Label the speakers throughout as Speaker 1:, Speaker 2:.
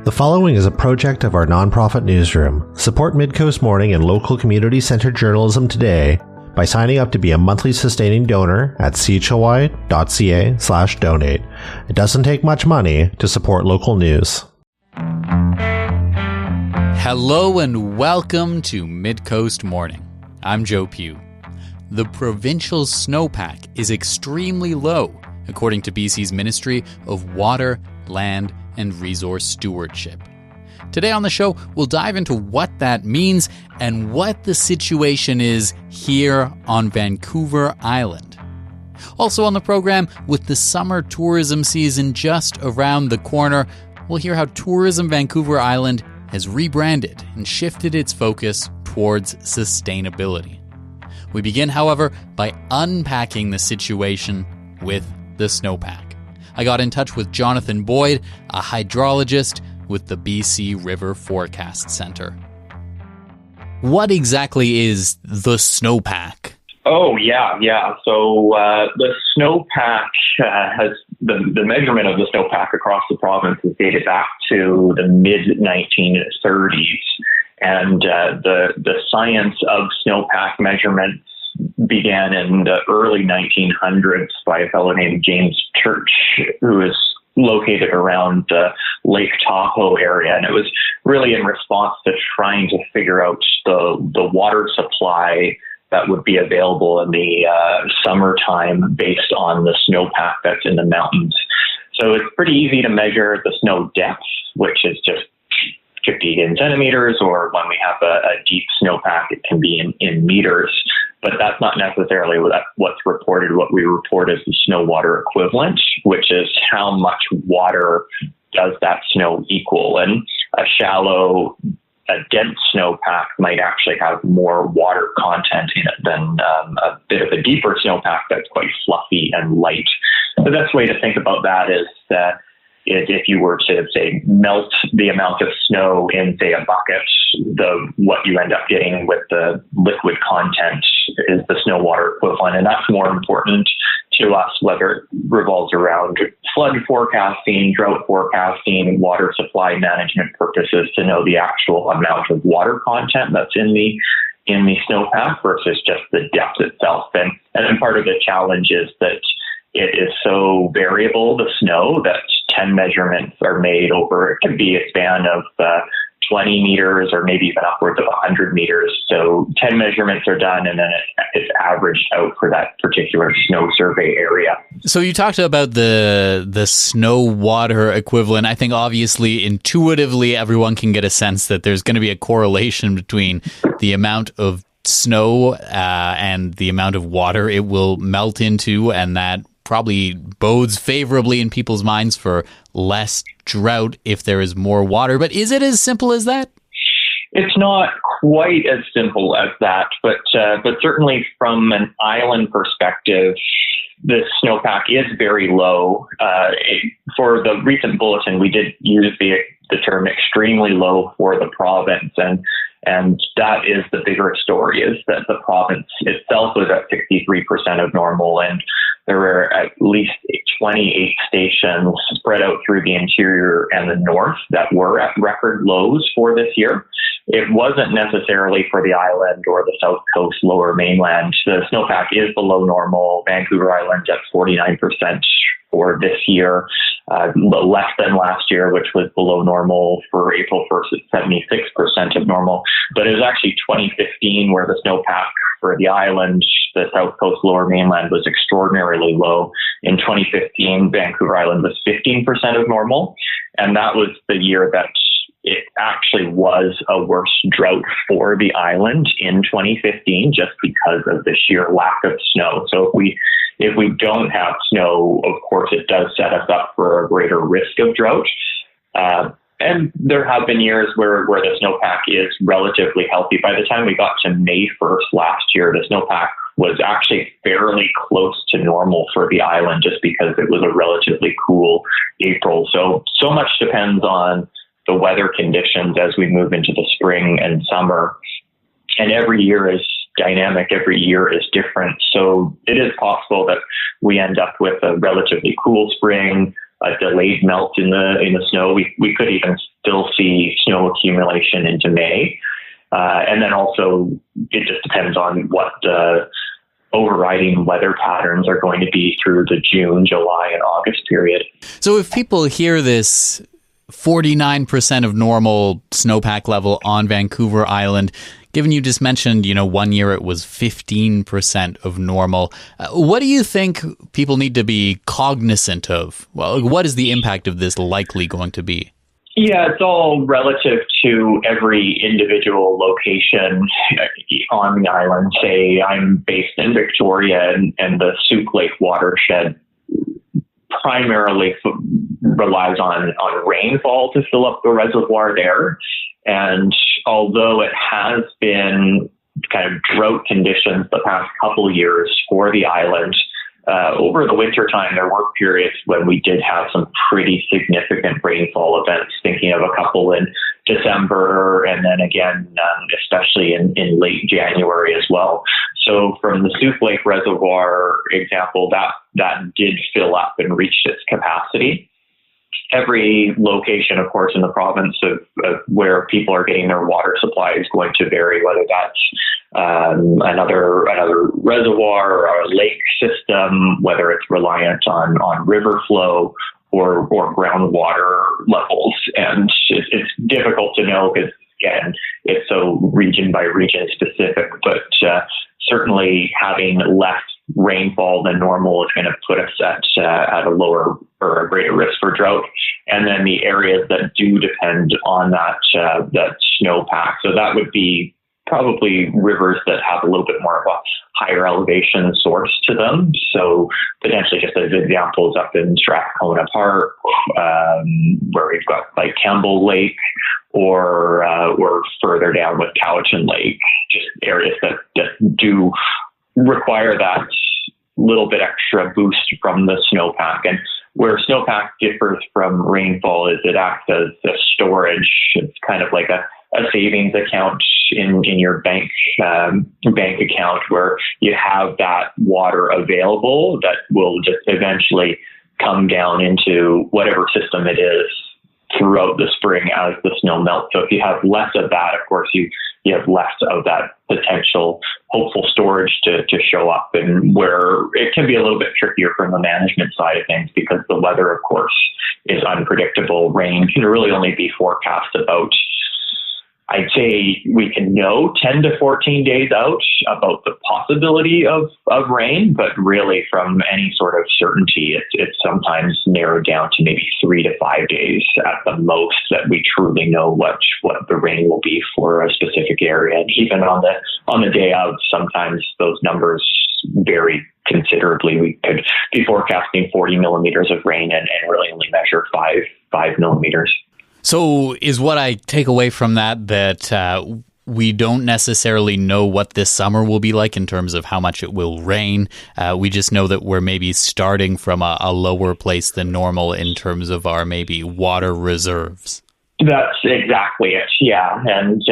Speaker 1: The following is a project of our nonprofit newsroom. Support Midcoast Morning and local community-centered journalism today by signing up to be a monthly sustaining donor at chly.ca/donate. It doesn't take much money to support local news.
Speaker 2: Hello and welcome to Midcoast Morning. I'm Joe Pugh. The provincial snowpack is extremely low, according to BC's Ministry of Water, Land and Resource Stewardship. Today on the show, we'll dive into what that means and what the situation is here on Vancouver Island. Also on the program, with the summer tourism season just around the corner, we'll hear how Tourism Vancouver Island has rebranded and shifted its focus towards sustainability. We begin, however, by unpacking the situation with the snowpack. I got in touch with Jonathan Boyd, a hydrologist with the BC River Forecast Centre. What exactly is the snowpack?
Speaker 3: Oh, yeah. So the snowpack has the measurement of the snowpack across the province is dated back to the mid-1930s. And the science of snowpack measurements began in the early 1900s by a fellow named James Church, who is located around the Lake Tahoe area. And it was really in response to trying to figure out the water supply that would be available in the summertime based on the snowpack that's in the mountains. So it's pretty easy to measure the snow depth, which is just 50 centimeters, or when we have a deep snowpack, it can be in meters. But that's not necessarily what's reported. What we report is the snow water equivalent, which is how much water does that snow equal. And a dense snowpack might actually have more water content in it than a bit of a deeper snowpack that's quite fluffy and light. The best way to think about that is if you were to, say, melt the amount of snow in, say, a bucket, what you end up getting with the liquid content is the snow water equivalent. And that's more important to us, whether it revolves around flood forecasting, drought forecasting, water supply management purposes, to know the actual amount of water content that's in the snowpack versus just the depth itself. And then part of the challenge is that it is so variable, the snow, that 10 measurements are made over, it could be a span of 20 meters or maybe even upwards of 100 meters. So 10 measurements are done and then it's averaged out for that particular snow survey area. So
Speaker 2: you talked about the snow water equivalent. I think obviously intuitively everyone can get a sense that there's going to be a correlation between the amount of snow and the amount of water it will melt into, and that probably bodes favorably in people's minds for less drought if there is more water. But is it as simple as that?
Speaker 3: It's not quite as simple as that, but certainly from an island perspective, the snowpack is very low. For the recent bulletin, we did use the term extremely low for the province, and that is the bigger story, is that the province itself was at 63% of normal, and there were at least 28 stations spread out through the interior and the north that were at record lows for this year. It wasn't necessarily for the island or the south coast, lower mainland. The snowpack is below normal. Vancouver Island at 49% for this year, less than last year, which was below normal for April 1st at 76% of normal. But it was actually 2015 where the snowpack for the island, the south coast, lower mainland, was extraordinarily low. In 2015, Vancouver Island was 15% of normal. And that was the year that it actually was a worse drought for the island in 2015, just because of the sheer lack of snow. So if we don't have snow, of course, it does set us up for a greater risk of drought. And there have been years where the snowpack is relatively healthy. By the time we got to May 1st last year, the snowpack was actually fairly close to normal for the island, just because it was a relatively cool April. So much depends on the weather conditions as we move into the spring and summer. And every year is dynamic. Every year is different. So it is possible that we end up with a relatively cool spring, a delayed melt in the snow. We could even still see snow accumulation into May. And then also, it just depends on what the overriding weather patterns are going to be through the June, July, and August period.
Speaker 2: So if people hear this 49% of normal snowpack level on Vancouver Island, given you just mentioned, 1 year it was 15% of normal, what do you think people need to be cognizant of? Well, what is the impact of this likely going to be?
Speaker 3: Yeah, it's all relative to every individual location on the island. Say I'm based in Victoria and the Souk Lake watershed primarily relies on rainfall to fill up the reservoir there. And although it has been kind of drought conditions the past couple of years for the island, over the winter time, there were periods when we did have some pretty significant rainfall events, thinking of a couple in December and then again, especially in late January as well. So from the Souk Lake Reservoir example, that did fill up and reached its capacity. Every location, of course, in the province of where people are getting their water supply is going to vary, whether that's another reservoir or a lake system, whether it's reliant on river flow or groundwater levels. And it's difficult to know because, again, it's so region by region specific, but certainly having less rainfall than normal is going to put us at a lower or a greater risk for drought. And then the areas that do depend on that snowpack. So that would be probably rivers that have a little bit more of a higher elevation source to them. So potentially, just as examples, up in Strathcona Park, where we've got like Campbell Lake, or further down with Cowichan Lake, just areas that do require that little bit extra boost from the snowpack. And where snowpack differs from rainfall is it acts as a storage. It's kind of like a savings account in your bank account, where you have that water available that will just eventually come down into whatever system it is throughout the spring as the snow melts. So if you have less of that, of course, you have less of that potential hopeful storage to show up, and where it can be a little bit trickier from the management side of things because the weather, of course, is unpredictable. Rain can really only be forecast about, I'd say we can know 10 to 14 days out about the possibility of rain, but really from any sort of certainty, it's sometimes narrowed down to maybe 3 to 5 days at the most that we truly know what the rain will be for a specific area. And even on the day of, sometimes those numbers vary considerably. We could be forecasting 40 millimeters of rain and really only measure 5 millimeters.
Speaker 2: So is what I take away from that we don't necessarily know what this summer will be like in terms of how much it will rain. We just know that we're maybe starting from a lower place than normal in terms of our maybe water reserves.
Speaker 3: That's exactly it. Yeah. And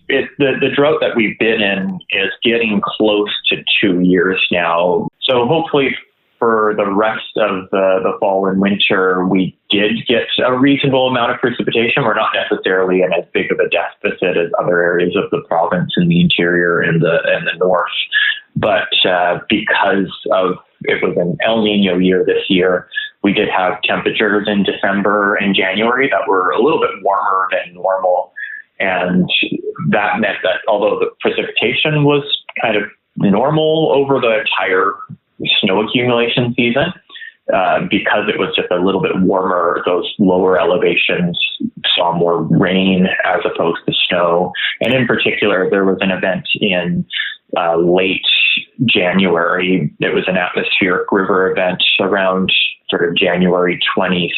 Speaker 3: the drought that we've been in is getting close to 2 years now. So hopefully for the rest of the fall and winter, we did get a reasonable amount of precipitation. We're not necessarily in as big of a deficit as other areas of the province in the interior and the north. But because of it was an El Nino year this year, we did have temperatures in December and January that were a little bit warmer than normal. And that meant that although the precipitation was kind of normal over the entire snow accumulation season, because it was just a little bit warmer, those lower elevations saw more rain as opposed to snow. And in particular, there was an event in late January. It was an atmospheric river event around sort of January 26th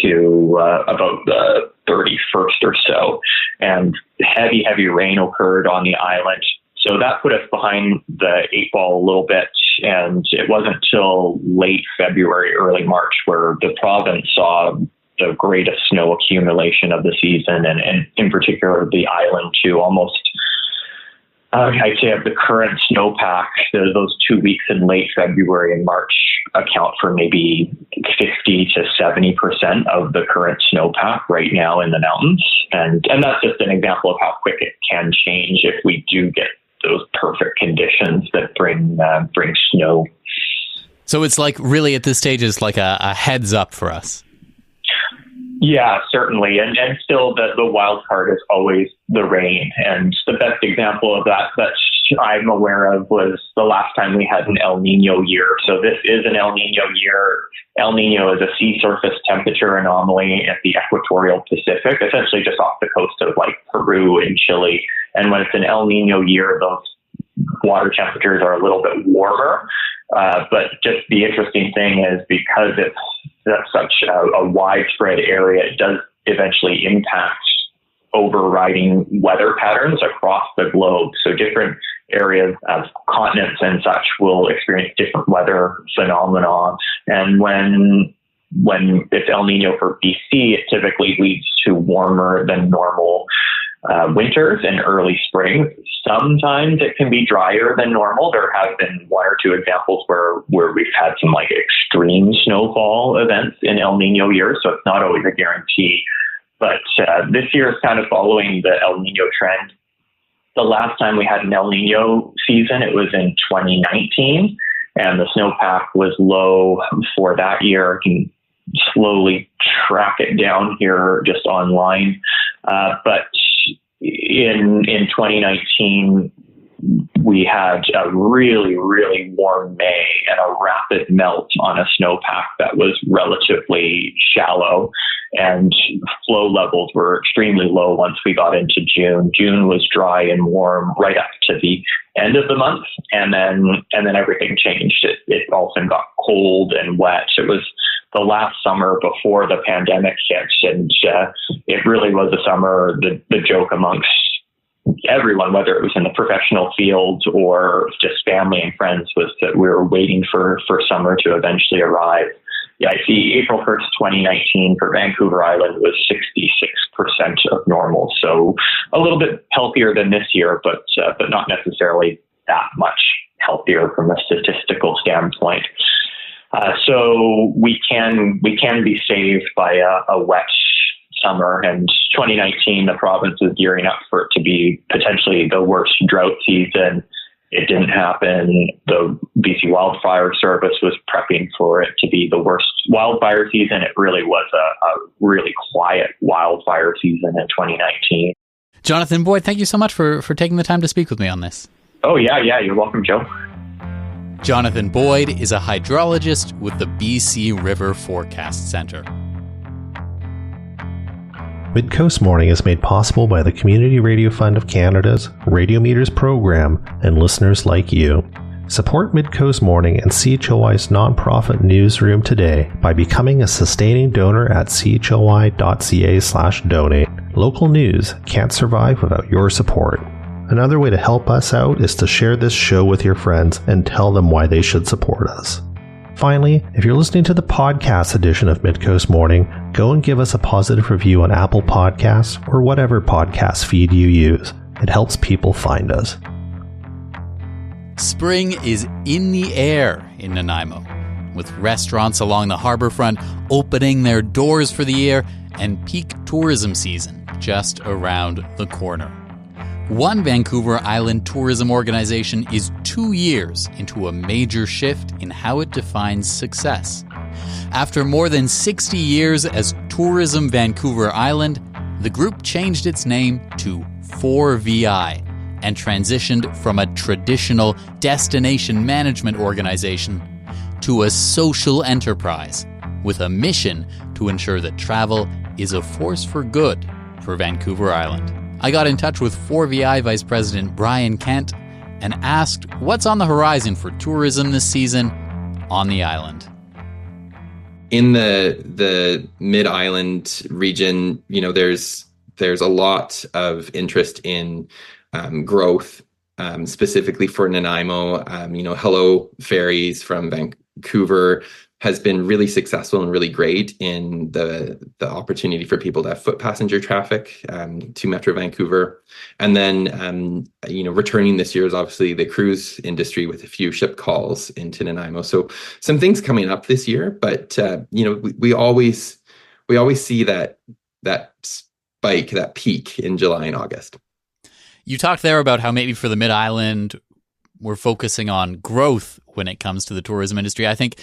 Speaker 3: to about the 31st or so. And heavy rain occurred on the island. So that put us behind the 8 ball a little bit. And it wasn't till late February, early March, where the province saw the greatest snow accumulation of the season, and in particular the island too. Almost I'd say of the current snowpack, those 2 weeks in late February and March account for maybe 50 to 70% of the current snowpack right now in the mountains. And that's just an example of how quick it can change if we do get those perfect conditions that bring snow.
Speaker 2: So it's like really at this stage, it's like a heads up for us.
Speaker 3: Yeah, certainly. And still the wild card is always the rain. And the best example of that I'm aware of was the last time we had an El Nino year. So this is an El Nino year. El Nino is a sea surface temperature anomaly at the equatorial Pacific, essentially just off the coast of like Peru and Chile. And when it's an El Nino year, those water temperatures are a little bit warmer. But just the interesting thing is because it's such a widespread area, it does eventually impact overriding weather patterns across the globe. So different areas of continents and such will experience different weather phenomena. And when it's El Nino for BC, it typically leads to warmer than normal winters and early springs. Sometimes it can be drier than normal. There have been one or two examples where we've had some like extreme snowfall events in El Nino years, so it's not always a guarantee. But this year is kind of following the El Nino trend. The last time we had an El Nino season, it was in 2019, and the snowpack was low for that year. I can slowly track it down here just online. But in 2019, we had a really, really warm May and a rapid melt on a snowpack that was relatively shallow, and flow levels were extremely low once we got into June. June was dry and warm right up to the end of the month, and then everything changed. It often got cold and wet. It was the last summer before the pandemic hit, and it really was a summer. The joke amongst everyone, whether it was in the professional field or just family and friends, was that we were waiting for summer to eventually arrive. Yeah, I see April 1st, 2019 for Vancouver Island was 66% of normal. So a little bit healthier than this year, but not necessarily that much healthier from a statistical standpoint. So we can be saved by a wet summer, and 2019, the province is gearing up for it to be potentially the worst drought season. It didn't happen. The BC Wildfire Service was prepping for it to be the worst wildfire season. It really was a really quiet wildfire season in 2019.
Speaker 2: Jonathan Boyd, thank you so much for taking the time to speak with me on this.
Speaker 3: Oh, yeah, you're welcome, Joe.
Speaker 2: Jonathan Boyd is a hydrologist with the BC River Forecast Centre.
Speaker 1: Midcoast Morning is made possible by the Community Radio Fund of Canada's Radio Meters program and listeners like you. Support Midcoast Morning and CHLY's nonprofit newsroom today by becoming a sustaining donor at chly.ca/donate. Local news can't survive without your support. Another way to help us out is to share this show with your friends and tell them why they should support us. Finally, if you're listening to the podcast edition of Midcoast Morning, go and give us a positive review on Apple Podcasts or whatever podcast feed you use. It helps people find us.
Speaker 2: Spring is in the air in Nanaimo, with restaurants along the harborfront opening their doors for the year and peak tourism season just around the corner. One Vancouver Island tourism organization is 2 years into a major shift in how it defines success. After more than 60 years as Tourism Vancouver Island, the group changed its name to 4VI and transitioned from a traditional destination management organization to a social enterprise with a mission to ensure that travel is a force for good for Vancouver Island. I got in touch with 4VI Vice President Brian Kent and asked what's on the horizon for tourism this season on the island.
Speaker 4: In the Mid-Island region, there's a lot of interest in growth, specifically for Nanaimo. Hello Ferries from Vancouver has been really successful and really great in the opportunity for people to have foot passenger traffic to Metro Vancouver. And then, returning this year is obviously the cruise industry with a few ship calls into Nanaimo. So some things coming up this year, but, we always see that spike, that peak in July and August.
Speaker 2: You talked there about how maybe for the Mid-Island, we're focusing on growth when it comes to the tourism industry. I think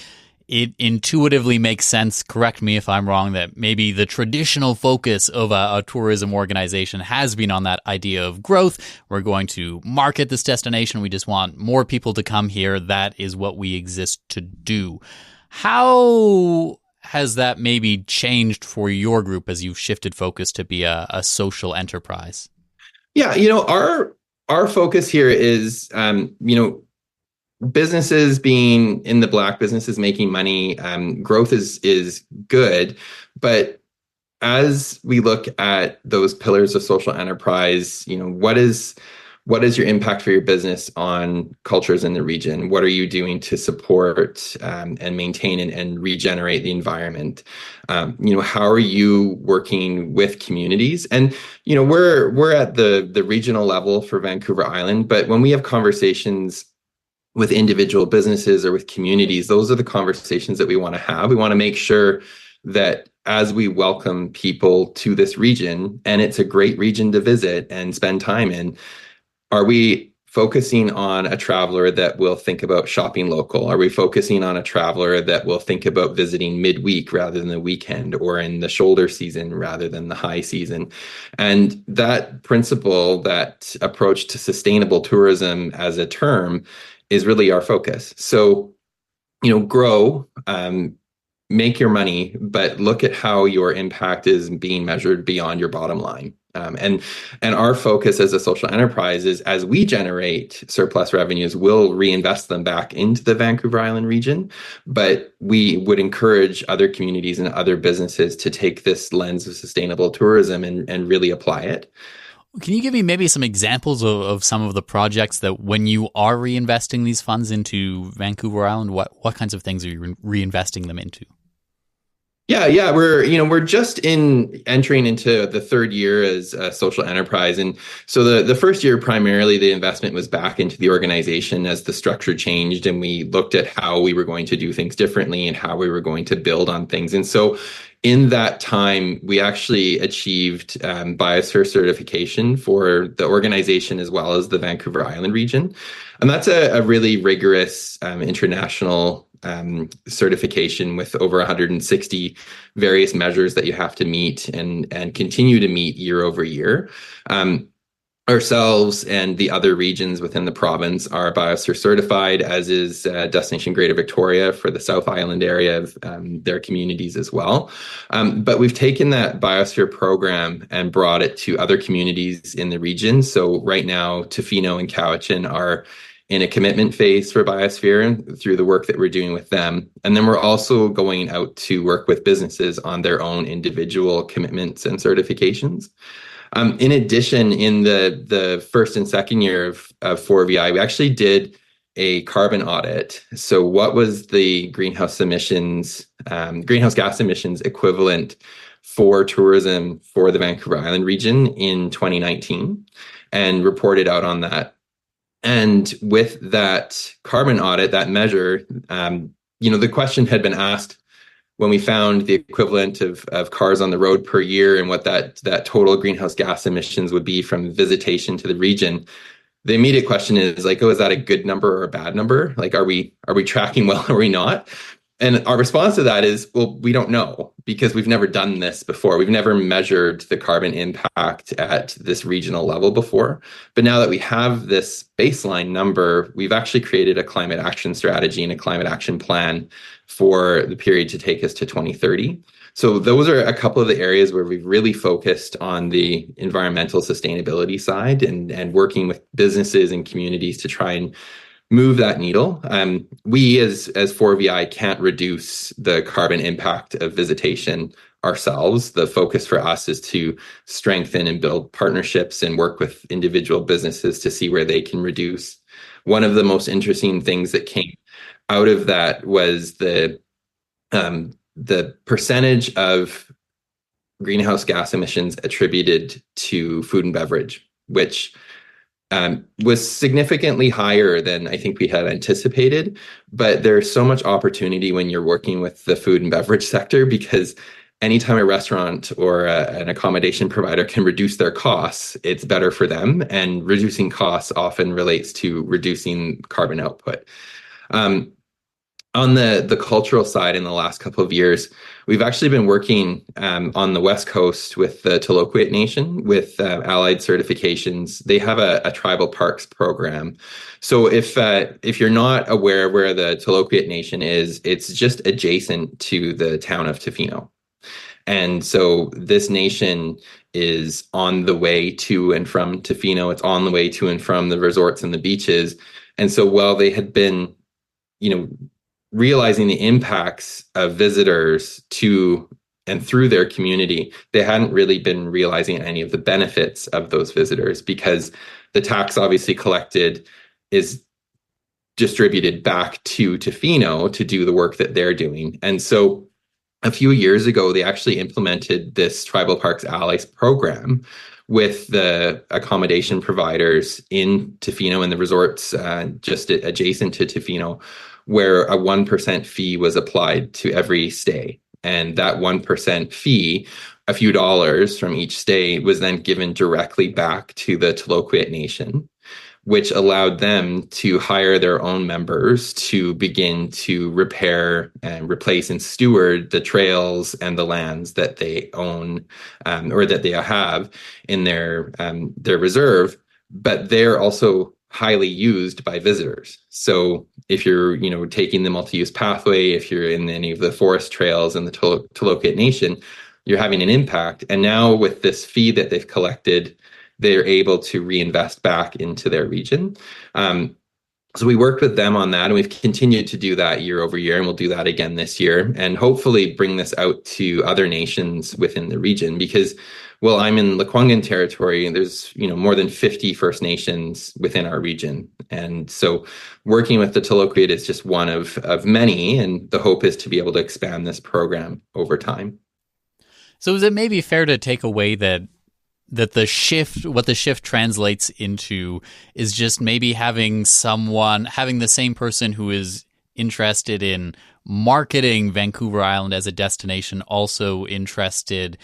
Speaker 2: it intuitively makes sense, correct me if I'm wrong, that maybe the traditional focus of a tourism organization has been on that idea of growth. We're going to market this destination. We just want more people to come here. That is what we exist to do. How has that maybe changed for your group as you've shifted focus to be a social enterprise?
Speaker 4: Yeah, our focus here is, businesses being in the black, businesses making money, growth is good. But as we look at those pillars of social enterprise, what is your impact for your business on cultures in the region? What are you doing to support and maintain and regenerate the environment? How are you working with communities? And we're at the regional level for Vancouver Island, but when we have conversations with individual businesses or with communities, those are the conversations that we want to have. We want to make sure that as we welcome people to this region, and it's a great region to visit and spend time in, are we focusing on a traveler that will think about shopping local? Are we focusing on a traveler that will think about visiting midweek rather than the weekend, or in the shoulder season rather than the high season? And that principle, that approach to sustainable tourism as a term, is really our focus. So, grow, make your money, but look at how your impact is being measured beyond your bottom line. And our focus as a social enterprise is, as we generate surplus revenues, we'll reinvest them back into the Vancouver Island region. But we would encourage other communities and other businesses to take this lens of sustainable tourism and really apply it.
Speaker 2: Can you give me maybe some examples of some of the projects that, when you are reinvesting these funds into Vancouver Island, what kinds of things are you reinvesting them into?
Speaker 4: Yeah, we're just entering into the third year as a social enterprise, and so the first year primarily the investment was back into the organization as the structure changed, and we looked at how we were going to do things differently and how we were going to build on things. And so in that time, we actually achieved biosphere certification for the organization as well as the Vancouver Island region. And that's a really rigorous international certification with over 160 various measures that you have to meet and continue to meet year over year. Ourselves and the other regions within the province are biosphere certified, as is Destination Greater Victoria for the South Island area of their communities as well. But we've taken that biosphere program and brought it to other communities in the region. So right now, Tofino and Cowichan are in a commitment phase for biosphere through the work that we're doing with them. And then we're also going out to work with businesses on their own individual commitments and certifications. In addition, in the first and second year of 4VI, we actually did a carbon audit. So what was the greenhouse gas emissions equivalent for tourism for the Vancouver Island region in 2019, and reported out on that. And with that carbon audit, that measure, the question had been asked when we found the equivalent of cars on the road per year and what that total greenhouse gas emissions would be from visitation to the region. The immediate question is like, is that a good number or a bad number? Like, are we tracking well or are we not? And our response to that is, well, we don't know, because we've never done this before. We've never measured the carbon impact at this regional level before. But now that we have this baseline number, we've actually created a climate action strategy and a climate action plan for the period to take us to 2030. So those are a couple of the areas where we've really focused on the environmental sustainability side and working with businesses and communities to try and move that needle. We as 4VI can't reduce the carbon impact of visitation ourselves. The focus for us is to strengthen and build partnerships and work with individual businesses to see where they can reduce. One of the most interesting things that came out of that was the the percentage of greenhouse gas emissions attributed to food and beverage, which was significantly higher than I think we had anticipated. But there's so much opportunity when you're working with the food and beverage sector, because anytime a restaurant or an accommodation provider can reduce their costs, it's better for them. And reducing costs often relates to reducing carbon output. On the cultural side, in the last couple of years, we've actually been working on the West Coast with the Tloquit Nation with allied certifications. They have a tribal parks program. So if you're not aware of where the Tloquit Nation is, it's just adjacent to the town of Tofino. And so this nation is on the way to and from Tofino. It's on the way to and from the resorts and the beaches. And so while they had been, realizing the impacts of visitors to and through their community, they hadn't really been realizing any of the benefits of those visitors, because the tax obviously collected is distributed back to Tofino to do the work that they're doing. And so a few years ago, they actually implemented this Tribal Parks Allies program with the accommodation providers in Tofino and the resorts just adjacent to Tofino, where a 1% fee was applied to every stay. And that 1% fee, a few dollars from each stay, was then given directly back to the Tloquit Nation, which allowed them to hire their own members to begin to repair and replace and steward the trails and the lands that they own or that they have in their reserve. But they're also highly used by visitors. So if you're, taking the multi-use pathway, if you're in any of the forest trails in the Tloquit Nation, you're having an impact. And now with this fee that they've collected, they're able to reinvest back into their region. So we worked with them on that, and we've continued to do that year over year, and we'll do that again this year, and hopefully bring this out to other nations within the region. Because, well, I'm in Lekwungen territory, and there's more than 50 First Nations within our region, and so working with the Tloquit is just one of many, and the hope is to be able to expand this program over time.
Speaker 2: So is it maybe fair to take away that the shift translates into is just maybe having the same person who is interested in marketing Vancouver Island as a destination, also interested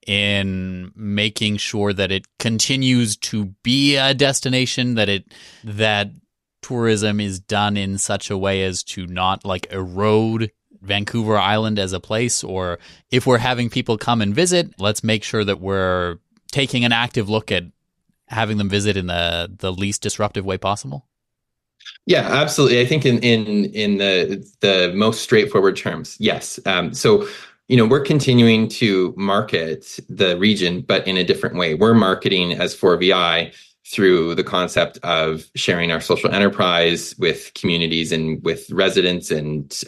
Speaker 2: in making sure that it continues to be a destination, that tourism is done in such a way as to not erode Vancouver Island as a place? Or if we're having people come and visit, let's make sure that we're taking an active look at having them visit in the least disruptive way possible?
Speaker 4: Yeah, absolutely. I think in the most straightforward terms, yes. So, we're continuing to market the region, but in a different way. We're marketing as 4VI through the concept of sharing our social enterprise with communities and with residents and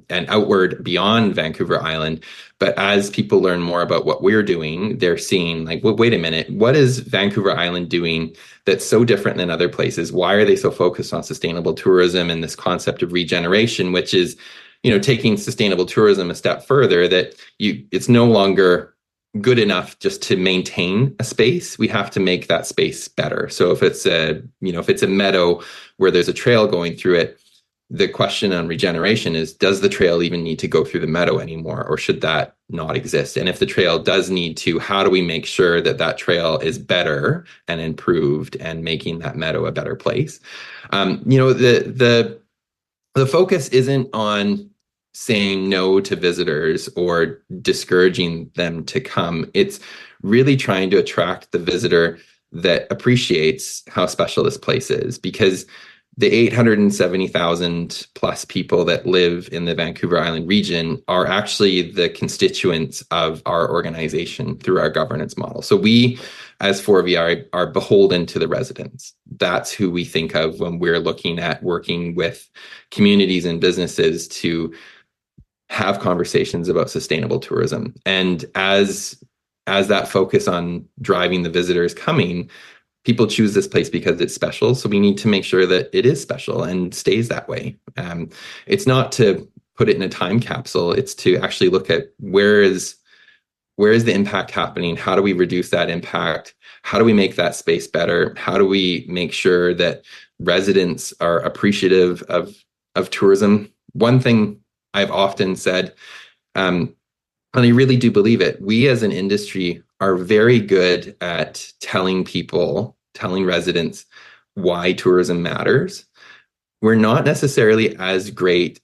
Speaker 4: outward beyond Vancouver Island. But as people learn more about what we're doing, they're seeing well, wait a minute, what is Vancouver Island doing that's so different than other places? Why are they so focused on sustainable tourism and this concept of regeneration, which is, taking sustainable tourism a step further, that it's no longer good enough just to maintain a space. We have to make that space better. So if it's a meadow where there's a trail going through it, the question on regeneration is, does the trail even need to go through the meadow anymore, or should that not exist? And if the trail does need to, how do we make sure that trail is better and improved and making that meadow a better place? The focus isn't on saying no to visitors or discouraging them to come. It's really trying to attract the visitor that appreciates how special this place is, because the 870,000 plus people that live in the Vancouver Island region are actually the constituents of our organization through our governance model. So we, as 4VI, are beholden to the residents. That's who we think of when we're looking at working with communities and businesses to have conversations about sustainable tourism. And as that focus on driving the visitors coming, people choose this place because it's special. So we need to make sure that it is special and stays that way. It's not to put it in a time capsule. It's to actually look at where is the impact happening? How do we reduce that impact? How do we make that space better? How do we make sure that residents are appreciative of tourism? One thing I've often said, and I really do believe it, we as an industry are very good at telling residents why tourism matters. We're not necessarily as great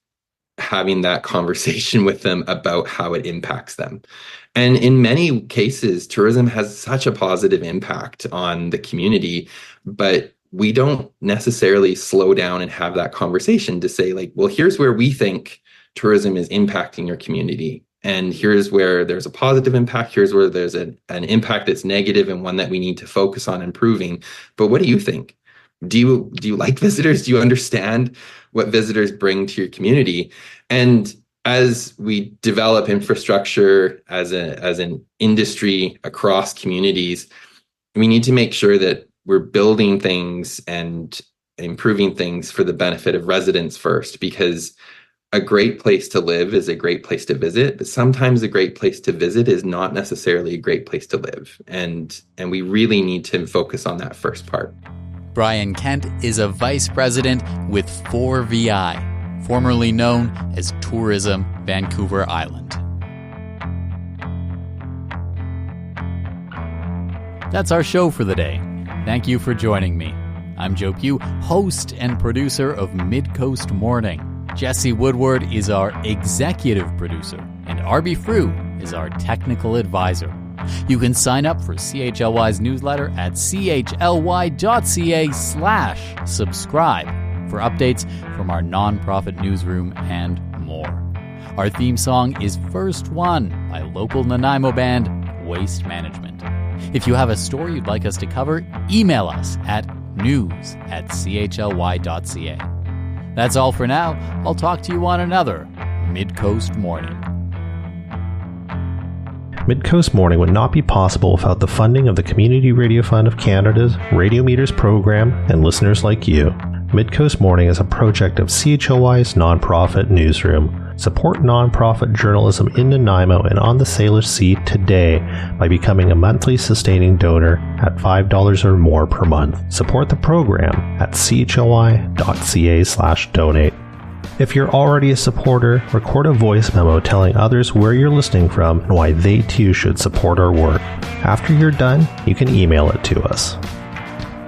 Speaker 4: having that conversation with them about how it impacts them. And in many cases, tourism has such a positive impact on the community, but we don't necessarily slow down and have that conversation to say, like, well, here's where we think tourism is impacting your community. And here's where there's a positive impact. Here's where there's an impact that's negative and one that we need to focus on improving. But what do you think? Do you like visitors? Do you understand what visitors bring to your community? And as we develop infrastructure as an industry across communities, we need to make sure that we're building things and improving things for the benefit of residents first, because a great place to live is a great place to visit, but sometimes a great place to visit is not necessarily a great place to live. And we really need to focus on that first part.
Speaker 2: Brian Kent is a vice president with 4VI, formerly known as Tourism Vancouver Island. That's our show for the day. Thank you for joining me. I'm Joe Pugh, host and producer of Midcoast Morning. Jesse Woodward is our executive producer, and Arby Frew is our technical advisor. You can sign up for CHLY's newsletter at chly.ca/subscribe for updates from our nonprofit newsroom and more. Our theme song is First One by local Nanaimo band Waste Management. If you have a story you'd like us to cover, email us at news@chly.ca. That's all for now. I'll talk to you on another Midcoast Morning.
Speaker 1: Midcoast Morning would not be possible without the funding of the Community Radio Fund of Canada's Radio Meters program and listeners like you. Midcoast Morning is a project of CHLY's nonprofit newsroom. Support nonprofit journalism in Nanaimo and on the Salish Sea today by becoming a monthly sustaining donor at $5 or more per month. Support the program at chly.ca/donate. If you're already a supporter, record a voice memo telling others where you're listening from and why they too should support our work. After you're done, you can email it to us.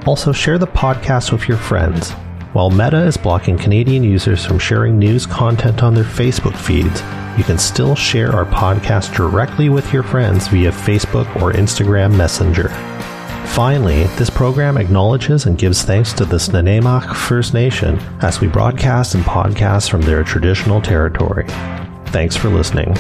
Speaker 1: Also, share the podcast with your friends. While Meta is blocking Canadian users from sharing news content on their Facebook feeds, you can still share our podcast directly with your friends via Facebook or Instagram Messenger. Finally, this program acknowledges and gives thanks to the Snuneymuxw First Nation as we broadcast and podcast from their traditional territory. Thanks for listening.